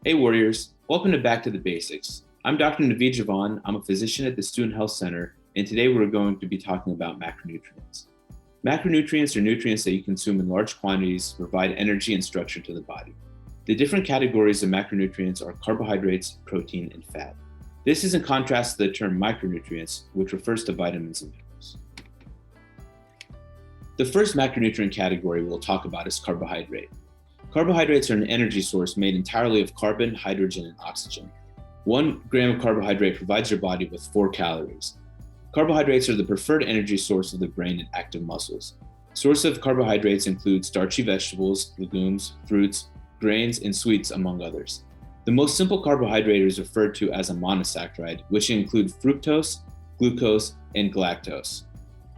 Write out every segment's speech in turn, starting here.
Hey Warriors, welcome to Back to the Basics. I'm Dr. Naveed Javan. I'm a physician at the Student Health Center, and today we're going to be talking about macronutrients. Macronutrients are nutrients that you consume in large quantities to provide energy and structure to the body. The different categories of macronutrients are carbohydrates, protein, and fat. This is in contrast to the term micronutrients, which refers to vitamins and minerals. The first macronutrient category we'll talk about is carbohydrate. Carbohydrates are an energy source made entirely of carbon, hydrogen, and oxygen. 1 gram of carbohydrate provides your body with 4 calories. Carbohydrates are the preferred energy source of the brain and active muscles. Sources of carbohydrates include starchy vegetables, legumes, fruits, grains, and sweets, among others. The most simple carbohydrate is referred to as a monosaccharide, which include fructose, glucose, and galactose.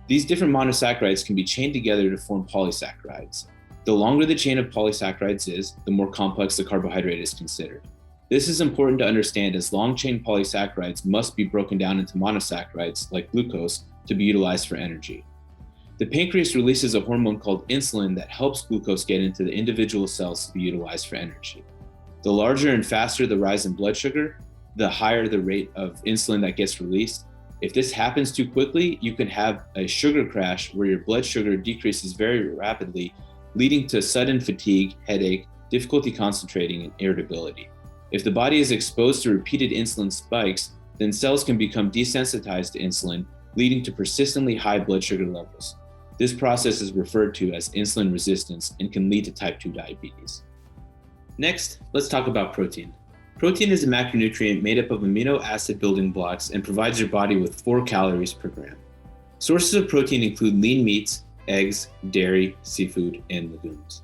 These different monosaccharides can be chained together to form polysaccharides. The longer the chain of polysaccharides is, the more complex the carbohydrate is considered. This is important to understand as long-chain polysaccharides must be broken down into monosaccharides, like glucose, to be utilized for energy. The pancreas releases a hormone called insulin that helps glucose get into the individual cells to be utilized for energy. The larger and faster the rise in blood sugar, the higher the rate of insulin that gets released. If this happens too quickly, you can have a sugar crash where your blood sugar decreases very rapidly, leading to sudden fatigue, headache, difficulty concentrating, and irritability. If the body is exposed to repeated insulin spikes, then cells can become desensitized to insulin, leading to persistently high blood sugar levels. This process is referred to as insulin resistance and can lead to type 2 diabetes. Next, let's talk about protein. Protein is a macronutrient made up of amino acid building blocks and provides your body with 4 calories per gram. Sources of protein include lean meats, eggs, dairy, seafood, and legumes.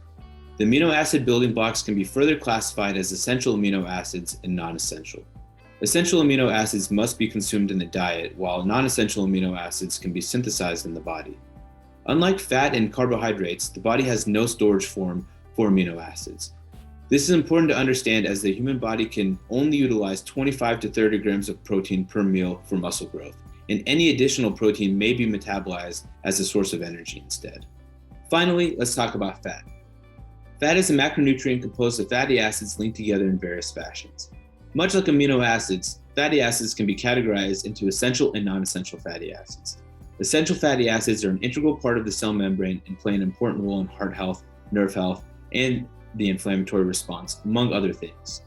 The amino acid building blocks can be further classified as essential amino acids and non-essential. Essential amino acids must be consumed in the diet, while non-essential amino acids can be synthesized in the body. Unlike fat and carbohydrates, the body has no storage form for amino acids. This is important to understand as the human body can only utilize 25 to 30 grams of protein per meal for muscle growth, and any additional protein may be metabolized as a source of energy instead. Finally, let's talk about fat. Fat is a macronutrient composed of fatty acids linked together in various fashions. Much like amino acids, fatty acids can be categorized into essential and non-essential fatty acids. Essential fatty acids are an integral part of the cell membrane and play an important role in heart health, nerve health, and the inflammatory response, among other things.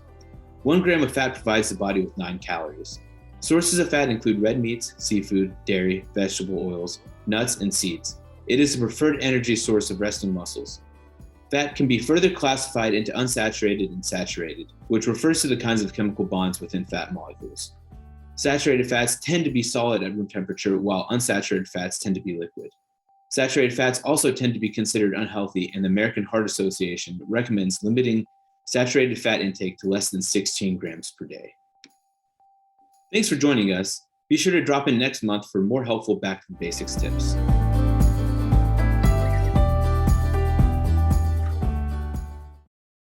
1 gram of fat provides the body with 9 calories. Sources of fat include red meats, seafood, dairy, vegetable oils, nuts, and seeds. It is the preferred energy source of resting muscles. Fat can be further classified into unsaturated and saturated, which refers to the kinds of chemical bonds within fat molecules. Saturated fats tend to be solid at room temperature, while unsaturated fats tend to be liquid. Saturated fats also tend to be considered unhealthy, and the American Heart Association recommends limiting saturated fat intake to less than 16 grams per day. Thanks for joining us. Be sure to drop in next month for more helpful Back to the Basics tips.